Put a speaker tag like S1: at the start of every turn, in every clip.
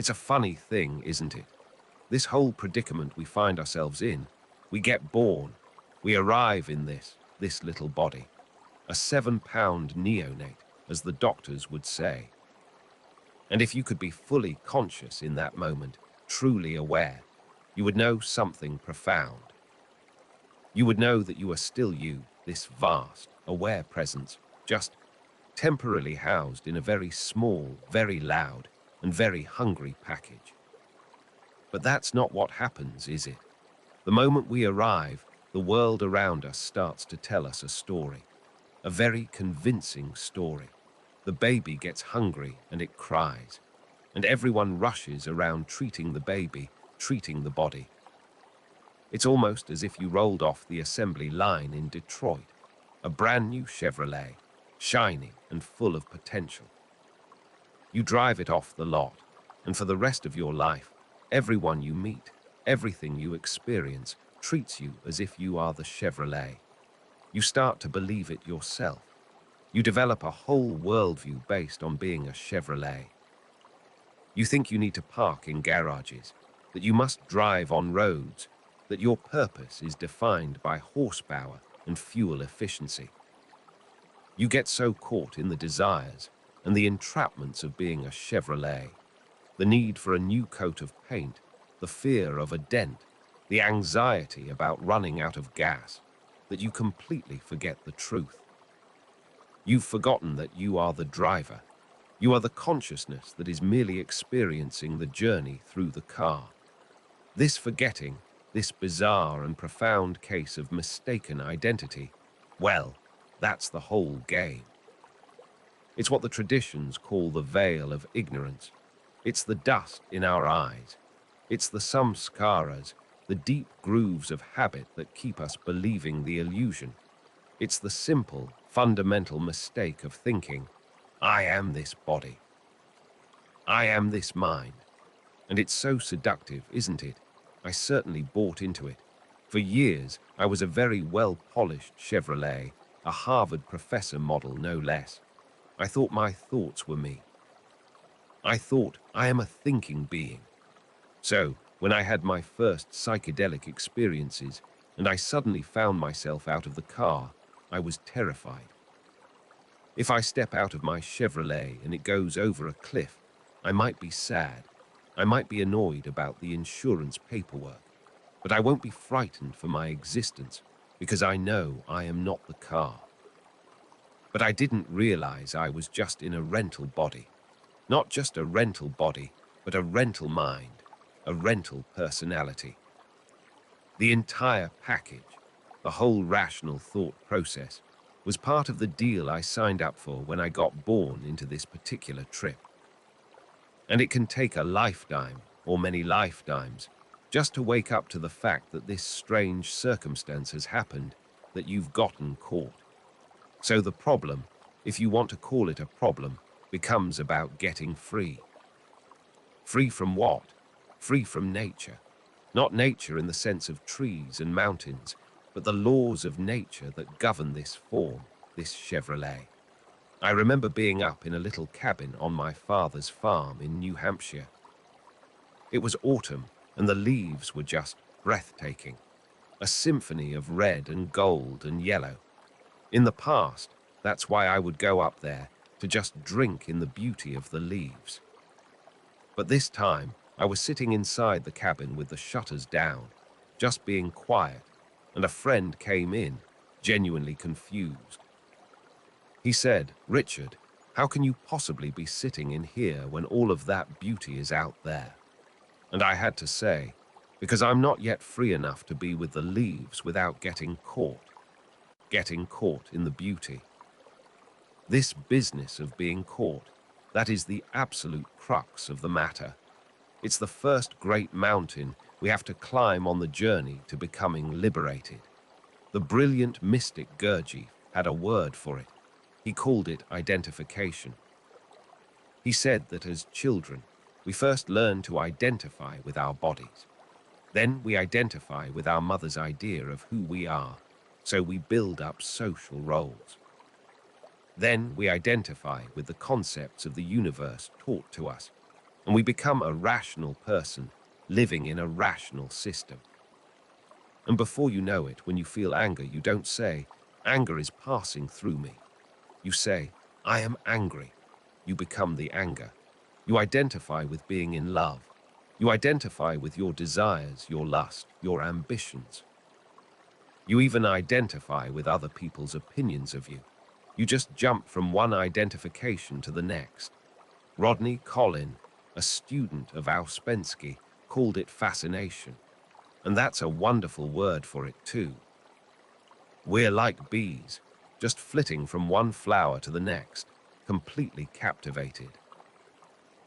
S1: It's a funny thing, isn't it? This whole predicament we find ourselves in, we get born, we arrive in this little body, a 7-pound neonate, as the doctors would say. And if you could be fully conscious in that moment, truly aware, you would know something profound. You would know that you are still you, this vast, aware presence, just temporarily housed in a very small, very loud, and very hungry package. But that's not what happens, is it? The moment we arrive, the world around us starts to tell us a story, a very convincing story. The baby gets hungry and it cries, and everyone rushes around treating the baby, treating the body. It's almost as if you rolled off the assembly line in Detroit, a brand new Chevrolet, shiny and full of potential. You drive it off the lot, and for the rest of your life, everyone you meet, everything you experience, treats you as if you are the Chevrolet. You start to believe it yourself. You develop a whole worldview based on being a Chevrolet. You think you need to park in garages, that you must drive on roads, that your purpose is defined by horsepower and fuel efficiency. You get so caught in the desires and the entrapments of being a Chevrolet, the need for a new coat of paint, the fear of a dent, the anxiety about running out of gas, that you completely forget the truth. You've forgotten that you are the driver. You are the consciousness that is merely experiencing the journey through the car. This forgetting, this bizarre and profound case of mistaken identity, well, that's the whole game. It's what the traditions call the veil of ignorance. It's the dust in our eyes. It's the samskaras, the deep grooves of habit that keep us believing the illusion. It's the simple, fundamental mistake of thinking, I am this body. I am this mind. And it's so seductive, isn't it? I certainly bought into it. For years, I was a very well-polished Chevrolet, a Harvard professor model no less. I thought my thoughts were me. I thought I am a thinking being. So, when I had my first psychedelic experiences and I suddenly found myself out of the car, I was terrified. If I step out of my Chevrolet and it goes over a cliff, I might be sad. I might be annoyed about the insurance paperwork, but I won't be frightened for my existence because I know I am not the car. But I didn't realize I was just in a rental body. Not just a rental body, but a rental mind, a rental personality. The entire package, the whole rational thought process, was part of the deal I signed up for when I got born into this particular trip. And it can take a lifetime, or many lifetimes, just to wake up to the fact that this strange circumstance has happened, that you've gotten caught. So the problem, if you want to call it a problem, becomes about getting free. Free from what? Free from nature. Not nature in the sense of trees and mountains, but the laws of nature that govern this form, this Chevrolet. I remember being up in a little cabin on my father's farm in New Hampshire. It was autumn, and the leaves were just breathtaking, a symphony of red and gold and yellow. In the past, that's why I would go up there, to just drink in the beauty of the leaves. But this time, I was sitting inside the cabin with the shutters down, just being quiet, and a friend came in, genuinely confused. He said, "Richard, how can you possibly be sitting in here when all of that beauty is out there?" And I had to say, because I'm not yet free enough to be with the leaves without getting caught in the beauty. This business of being caught, that is the absolute crux of the matter. It's the first great mountain we have to climb on the journey to becoming liberated. The brilliant mystic Gurdjieff had a word for it. He called it identification. He said that as children, we first learn to identify with our bodies. Then we identify with our mother's idea of who we are, so we build up social roles. Then we identify with the concepts of the universe taught to us, and we become a rational person living in a rational system. And before you know it, when you feel anger, you don't say, "Anger is passing through me." You say, "I am angry." You become the anger. You identify with being in love. You identify with your desires, your lust, your ambitions. You even identify with other people's opinions of you. You just jump from one identification to the next. Rodney Collin, a student of Ouspensky, called it fascination. And that's a wonderful word for it too. We're like bees, just flitting from one flower to the next, completely captivated.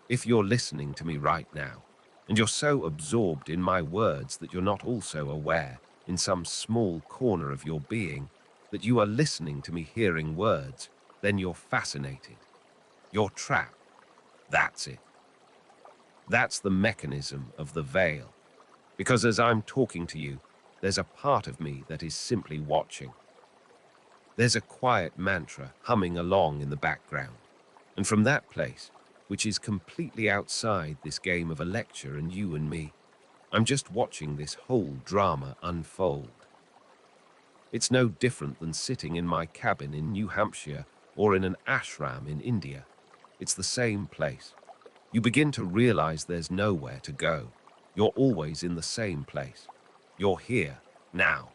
S1: If you're listening to me right now, and you're so absorbed in my words that you're not also aware, in some small corner of your being, that you are listening to me hearing words, then you're fascinated. You're trapped. That's it. That's the mechanism of the veil. Because as I'm talking to you, there's a part of me that is simply watching. There's a quiet mantra humming along in the background. And from that place, which is completely outside this game of a lecture and you and me, I'm just watching this whole drama unfold. It's no different than sitting in my cabin in New Hampshire or in an ashram in India. It's the same place. You begin to realize there's nowhere to go. You're always in the same place. You're here, now.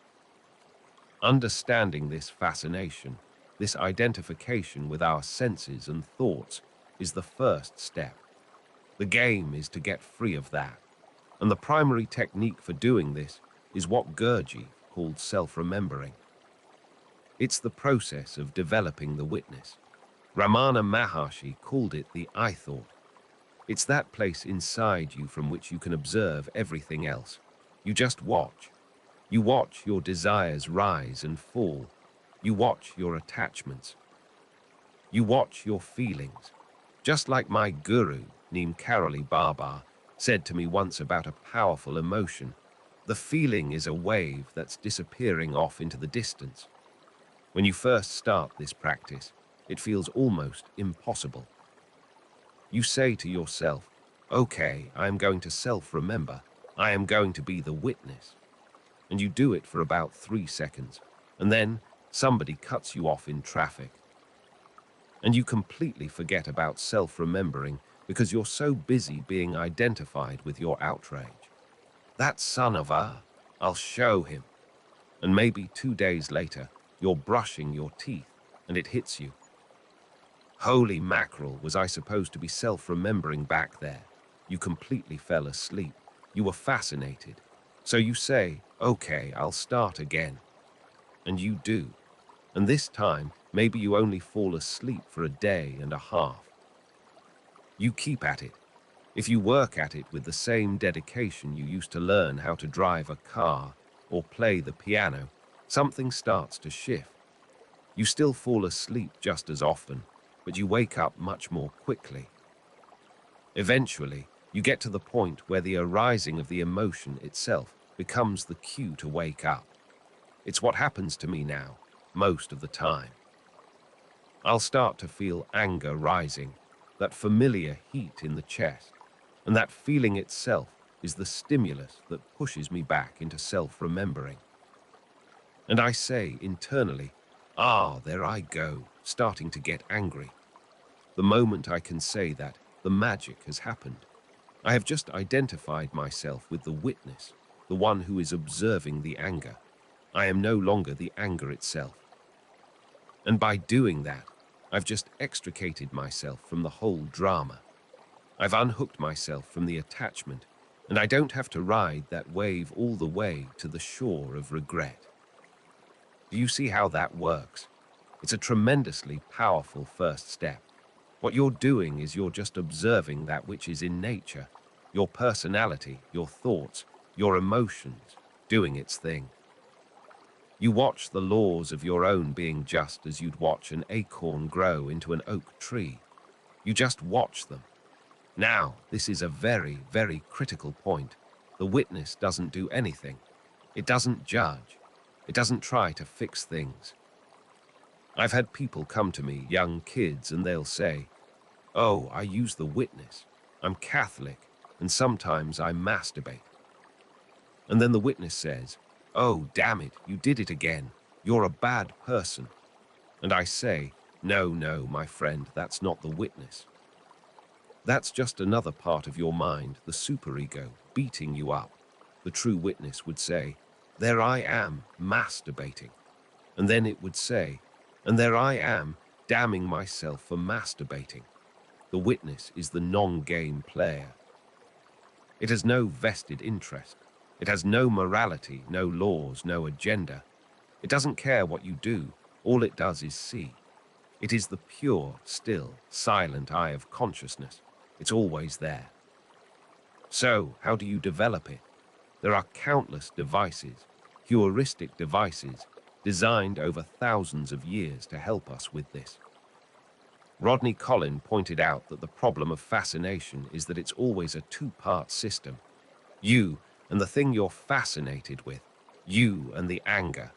S1: Understanding this fascination, this identification with our senses and thoughts, is the first step. The game is to get free of that. And the primary technique for doing this is what Gurdjieff called self-remembering. It's the process of developing the witness. Ramana Maharshi called it the I thought. It's that place inside you from which you can observe everything else. You just watch. You watch your desires rise and fall. You watch your attachments. You watch your feelings. Just like my guru, Neem Karoli Baba, said to me once about a powerful emotion, the feeling is a wave that's disappearing off into the distance. When you first start this practice, it feels almost impossible. You say to yourself, "Okay, I am going to self-remember. I am going to be the witness." And you do it for about 3 seconds, and then somebody cuts you off in traffic. And you completely forget about self-remembering because you're so busy being identified with your outrage. That son of a, I'll show him. And maybe 2 days later, you're brushing your teeth, and it hits you. Holy mackerel, was I supposed to be self-remembering back there? You completely fell asleep. You were fascinated. So you say, "Okay, I'll start again." And you do. And this time, maybe you only fall asleep for a day and a half. You keep at it. If you work at it with the same dedication you used to learn how to drive a car or play the piano, something starts to shift. You still fall asleep just as often, but you wake up much more quickly. Eventually, you get to the point where the arising of the emotion itself becomes the cue to wake up. It's what happens to me now, most of the time. I'll start to feel anger rising, that familiar heat in the chest, and that feeling itself is the stimulus that pushes me back into self-remembering. And I say internally, there I go, starting to get angry. The moment I can say that, the magic has happened. I have just identified myself with the witness, the one who is observing the anger. I am no longer the anger itself. And by doing that, I've just extricated myself from the whole drama. I've unhooked myself from the attachment, and I don't have to ride that wave all the way to the shore of regret. Do you see how that works? It's a tremendously powerful first step. What you're doing is you're just observing that which is in nature, your personality, your thoughts, your emotions, doing its thing. You watch the laws of your own being just as you'd watch an acorn grow into an oak tree. You just watch them. Now, this is a very, very critical point. The witness doesn't do anything. It doesn't judge. It doesn't try to fix things. I've had people come to me, young kids, and they'll say, "Oh, I use the witness." I'm Catholic, and sometimes I masturbate. And then the witness says, "Oh, damn it, you did it again. You're a bad person." And I say, "No, no, my friend, that's not the witness. That's just another part of your mind, the superego, beating you up." The true witness would say, "There I am, masturbating." And then it would say, "And there I am, damning myself for masturbating." The witness is the non-game player. It has no vested interest. It has no morality, no laws, no agenda. It doesn't care what you do. All it does is see. It is the pure, still, silent eye of consciousness. It's always there. So, how do you develop it? There are countless devices, heuristic devices, designed over thousands of years to help us with this. Rodney Collin pointed out that the problem of fascination is that it's always a two-part system. You and the thing you're fascinated with. You and the anger.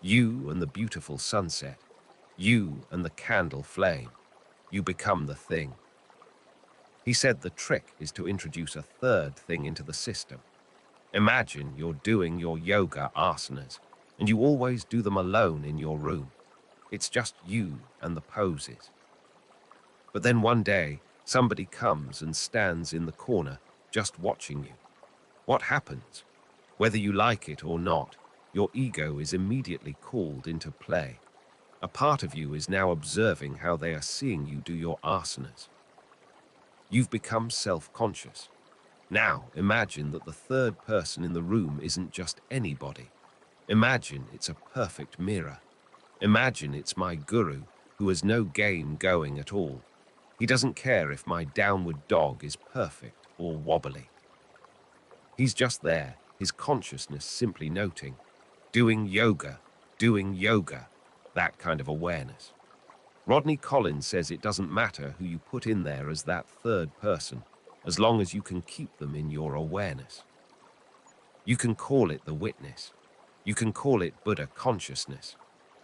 S1: You and the beautiful sunset. You and the candle flame. You become the thing. He said the trick is to introduce a third thing into the system. Imagine you're doing your yoga asanas, and you always do them alone in your room. It's just you and the poses. But then one day, somebody comes and stands in the corner, just watching you. What happens? Whether you like it or not, your ego is immediately called into play. A part of you is now observing how they are seeing you do your asanas. You've become self-conscious. Now, imagine that the third person in the room isn't just anybody. Imagine it's a perfect mirror. Imagine it's my guru, who has no game going at all. He doesn't care if my downward dog is perfect or wobbly. He's just there, his consciousness simply noting. Doing yoga, that kind of awareness. Rodney Collins says it doesn't matter who you put in there as that third person, as long as you can keep them in your awareness. You can call it the witness. You can call it Buddha consciousness.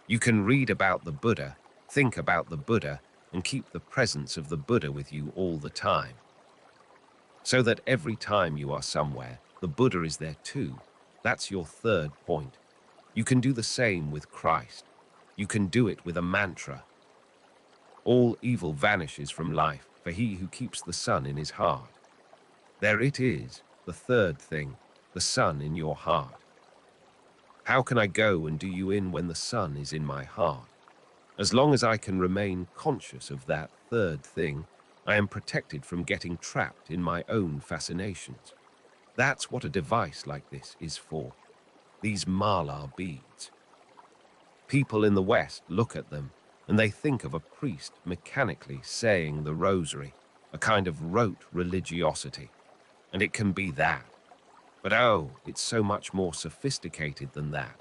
S1: You can read about the Buddha, think about the Buddha, and keep the presence of the Buddha with you all the time. So that every time you are somewhere, the Buddha is there too. That's your third point. You can do the same with Christ. You can do it with a mantra. All evil vanishes from life for he who keeps the sun in his heart. There it is, the third thing, the sun in your heart. How can I go and do you in when the sun is in my heart? As long as I can remain conscious of that third thing, I am protected from getting trapped in my own fascinations. That's what a device like this is for. These mala beads. People in the West look at them and they think of a priest mechanically saying the rosary, a kind of rote religiosity. And it can be that. But oh, it's so much more sophisticated than that.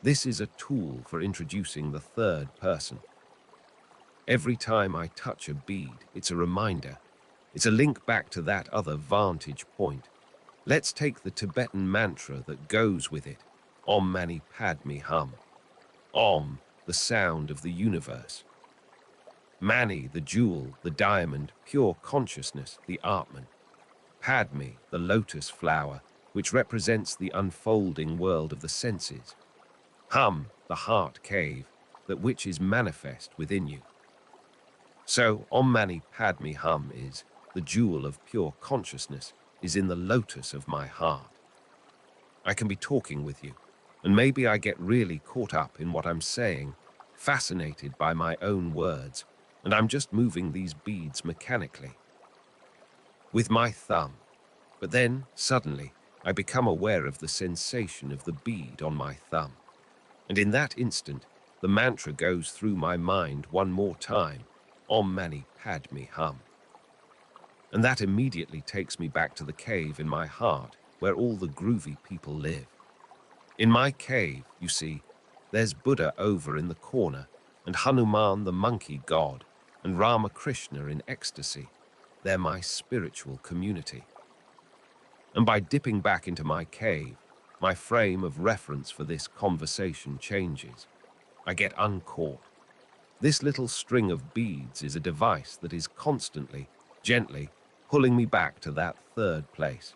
S1: This is a tool for introducing the third person. Every time I touch a bead, it's a reminder. It's a link back to that other vantage point. Let's take the Tibetan mantra that goes with it. Om Mani Padme Hum. Om, the sound of the universe. Mani, the jewel, the diamond, pure consciousness, the Atman. Padme, the lotus flower, which represents the unfolding world of the senses. Hum, the heart cave, that which is manifest within you. So, Om Mani Padme Hum is, the jewel of pure consciousness, is in the lotus of my heart. I can be talking with you, and maybe I get really caught up in what I'm saying, fascinated by my own words, and I'm just moving these beads mechanically. With my thumb. But then, suddenly, I become aware of the sensation of the bead on my thumb. And in that instant, the mantra goes through my mind one more time, Om Mani Padme Hum. And that immediately takes me back to the cave in my heart where all the groovy people live. In my cave, you see, there's Buddha over in the corner, and Hanuman the monkey god, and Ramakrishna in ecstasy. They're my spiritual community. And by dipping back into my cave, my frame of reference for this conversation changes. I get uncaught. This little string of beads is a device that is constantly, gently, pulling me back to that third place.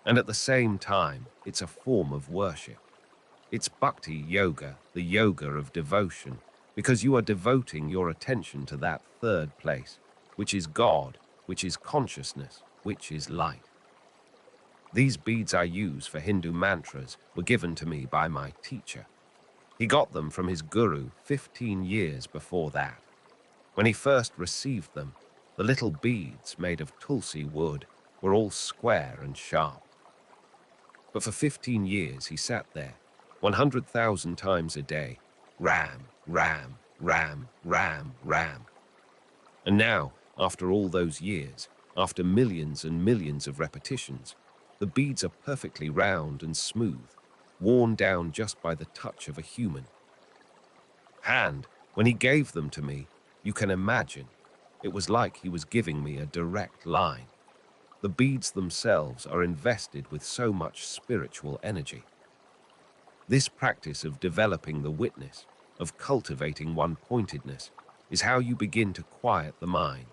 S1: And at the same time, it's a form of worship. It's bhakti yoga, the yoga of devotion, because you are devoting your attention to that third place, which is God, which is consciousness, which is light. These beads I use for Hindu mantras were given to me by my teacher. He got them from his guru 15 years before that. When he first received them, the little beads made of tulsi wood were all square and sharp. But for 15 years he sat there, 100,000 times a day, ram, ram, ram, ram, ram. And now, after all those years, after millions and millions of repetitions, the beads are perfectly round and smooth, worn down just by the touch of a human hand. When he gave them to me, you can imagine, it was like he was giving me a direct line. The beads themselves are invested with so much spiritual energy. This practice of developing the witness, of cultivating one-pointedness, is how you begin to quiet the mind.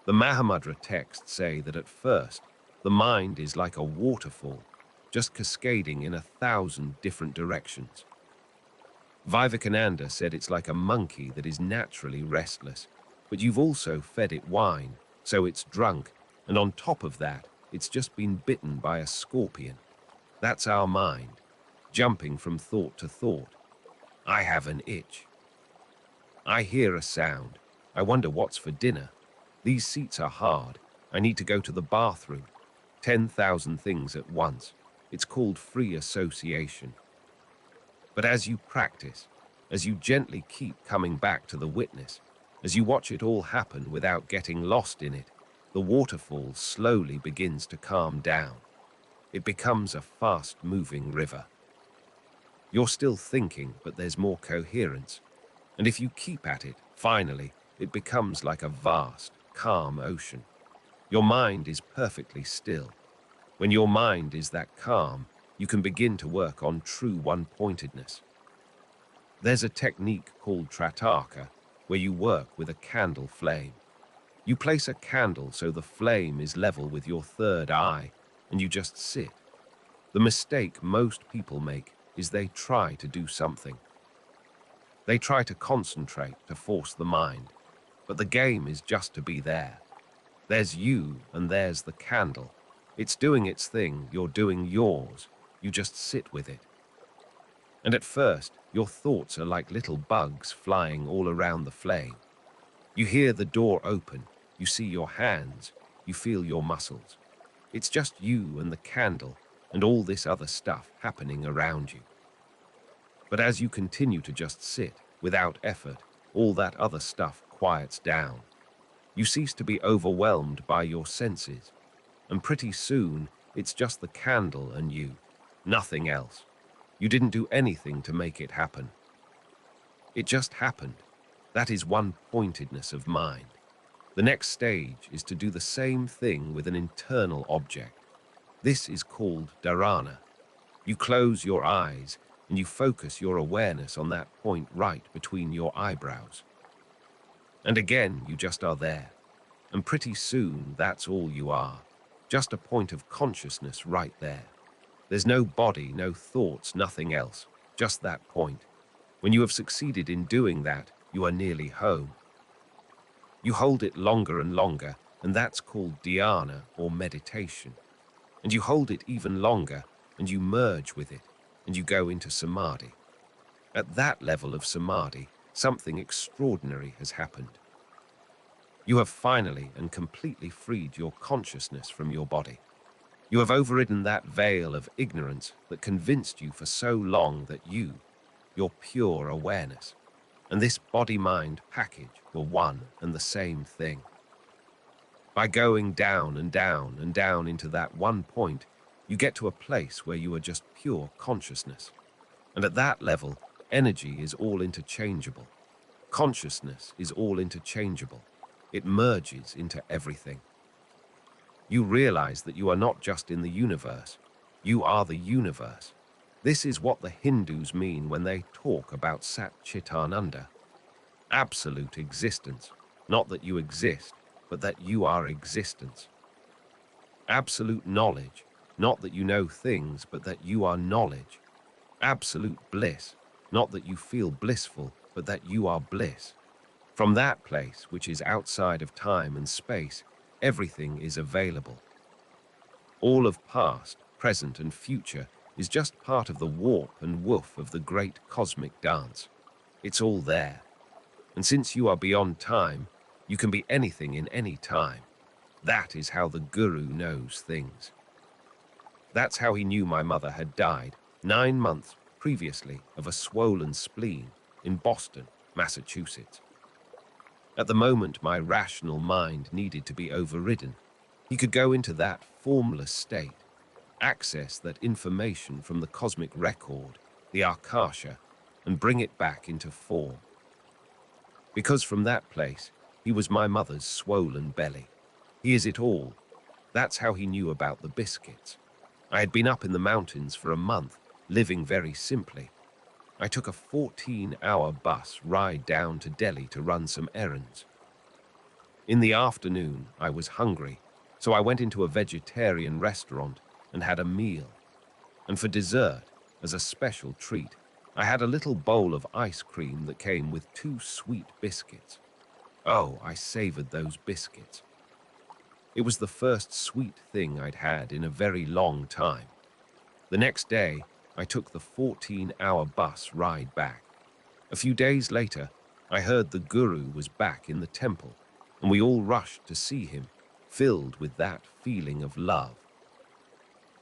S1: The Mahamudra texts say that at first, the mind is like a waterfall, just cascading in 1,000 different directions. Vivekananda said it's like a monkey that is naturally restless, but you've also fed it wine, so it's drunk, and on top of that, it's just been bitten by a scorpion. That's our mind, jumping from thought to thought. I have an itch. I hear a sound. I wonder what's for dinner. These seats are hard. I need to go to the bathroom. 10,000 things at once. It's called free association. But as you practice, as you gently keep coming back to the witness, as you watch it all happen without getting lost in it, the waterfall slowly begins to calm down. It becomes a fast-moving river. You're still thinking, but there's more coherence. And if you keep at it, finally, it becomes like a vast, calm ocean. Your mind is perfectly still. When your mind is that calm, you can begin to work on true one-pointedness. There's a technique called Trataka, where you work with a candle flame. You place a candle so the flame is level with your third eye, and you just sit. The mistake most people make is they try to do something. They try to concentrate, to force the mind, but the game is just to be there. There's you, and there's the candle. It's doing its thing, you're doing yours. You just sit with it. And at first, your thoughts are like little bugs flying all around the flame. You hear the door open, you see your hands, you feel your muscles. It's just you and the candle and all this other stuff happening around you. But as you continue to just sit, without effort, all that other stuff quiets down. You cease to be overwhelmed by your senses, and pretty soon, it's just the candle and you, nothing else. You didn't do anything to make it happen. It just happened. That is one-pointedness of mind. The next stage is to do the same thing with an internal object. This is called dharana. You close your eyes and you focus your awareness on that point right between your eyebrows. And again, you just are there. And pretty soon, that's all you are. Just a point of consciousness right there. There's no body, no thoughts, nothing else. Just that point. When you have succeeded in doing that, you are nearly home. You hold it longer and longer, and that's called dhyana or meditation. And you hold it even longer, and you merge with it, and you go into samadhi. At that level of samadhi, something extraordinary has happened. You have finally and completely freed your consciousness from your body. You have overridden that veil of ignorance that convinced you for so long that your pure awareness, and this body-mind package were one and the same thing. By going down and down and down into that one point, you get to a place where you are just pure consciousness. And at that level, energy is all interchangeable. Consciousness is all interchangeable. It merges into everything. You realize that you are not just in the universe. You are the universe. This is what the Hindus mean when they talk about Sat Chit Ananda. Absolute existence. Not that you exist, but that you are existence. Absolute knowledge, not that you know things, but that you are knowledge. Absolute bliss, not that you feel blissful, but that you are bliss. From that place, which is outside of time and space, everything is available. All of past, present, and future is just part of the warp and woof of the great cosmic dance. It's all there. And since you are beyond time, you can be anything in any time. That is how the guru knows things. That's how he knew my mother had died 9 months previously of a swollen spleen in Boston, Massachusetts. At the moment my rational mind needed to be overridden, he could go into that formless state, access that information from the cosmic record, the Akasha, and bring it back into form. Because from that place, he was my mother's swollen belly. He is it all. That's how he knew about the biscuits. I had been up in the mountains for a month, living very simply. I took a 14-hour bus ride down to Delhi to run some errands. In the afternoon, I was hungry, so I went into a vegetarian restaurant and had a meal. And for dessert, as a special treat, I had a little bowl of ice cream that came with 2 sweet biscuits. Oh, I savored those biscuits. It was the first sweet thing I'd had in a very long time. The next day, I took the 14-hour bus ride back. A few days later, I heard the guru was back in the temple, and we all rushed to see him, filled with that feeling of love.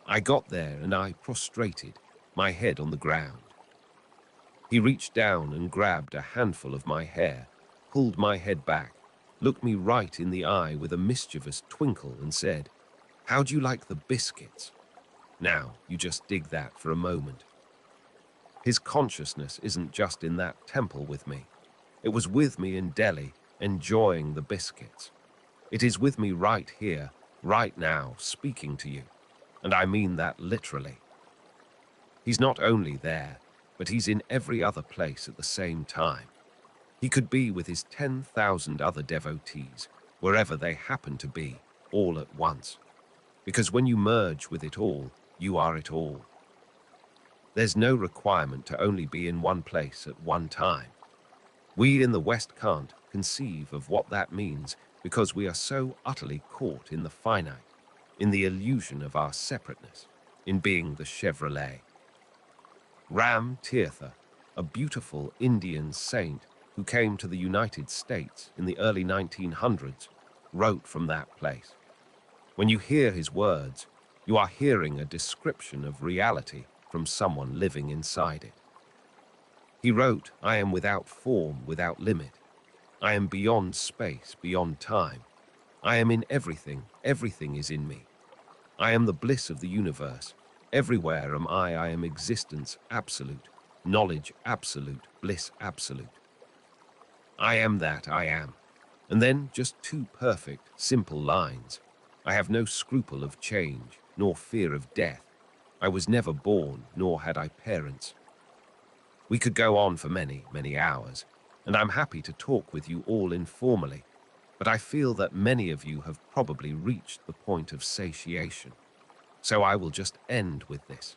S1: I got there and I prostrated, my head on the ground. He reached down and grabbed a handful of my hair, pulled my head back, looked me right in the eye with a mischievous twinkle and said, "How'd you like the biscuits? Now, you just dig that for a moment." His consciousness isn't just in that temple with me. It was with me in Delhi, enjoying the biscuits. It is with me right here, right now, speaking to you. And I mean that literally. He's not only there, but he's in every other place at the same time. He could be with his 10,000 other devotees, wherever they happen to be, all at once. Because when you merge with it all, you are it all. There's no requirement to only be in one place at one time. We in the West can't conceive of what that means because we are so utterly caught in the finite, in the illusion of our separateness, in being the Chevrolet. Ram Tirtha, a beautiful Indian saint who came to the United States in the early 1900s, wrote from that place. When you hear his words, you are hearing a description of reality from someone living inside it. He wrote, "I am without form, without limit. I am beyond space, beyond time. I am in everything, everything is in me. I am the bliss of the universe. Everywhere am I am existence absolute, knowledge absolute, bliss absolute. I am that I am." And then just 2 perfect, simple lines. I have no scruple of change, nor fear of death. I was never born, nor had I parents. We could go on for many, many hours, and I'm happy to talk with you all informally, but I feel that many of you have probably reached the point of satiation. So I will just end with this.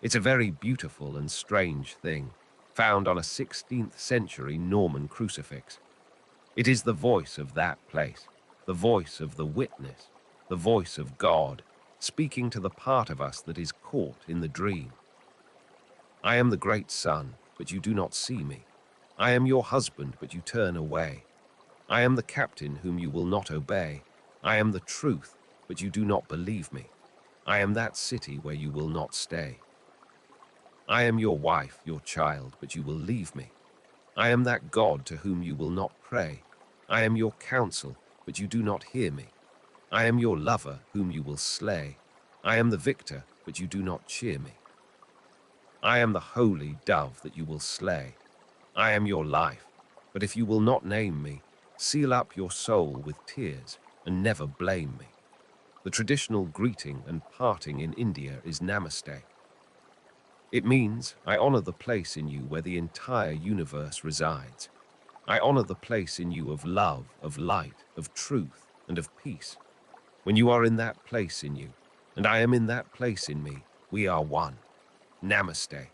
S1: It's a very beautiful and strange thing, found on a 16th century Norman crucifix. It is the voice of that place, the voice of the witness, the voice of God, speaking to the part of us that is caught in the dream. I am the great sun, but you do not see me. I am your husband, but you turn away. I am the captain whom you will not obey. I am the truth, but you do not believe me. I am that city where you will not stay. I am your wife, your child, but you will leave me. I am that God to whom you will not pray. I am your counsel, but you do not hear me. I am your lover, whom you will slay. I am the victor, but you do not cheer me. I am the holy dove that you will slay. I am your life, but if you will not name me, seal up your soul with tears and never blame me. The traditional greeting and parting in India is Namaste. It means I honor the place in you where the entire universe resides. I honor the place in you of love, of light, of truth, and of peace. When you are in that place in you, and I am in that place in me, we are one. Namaste.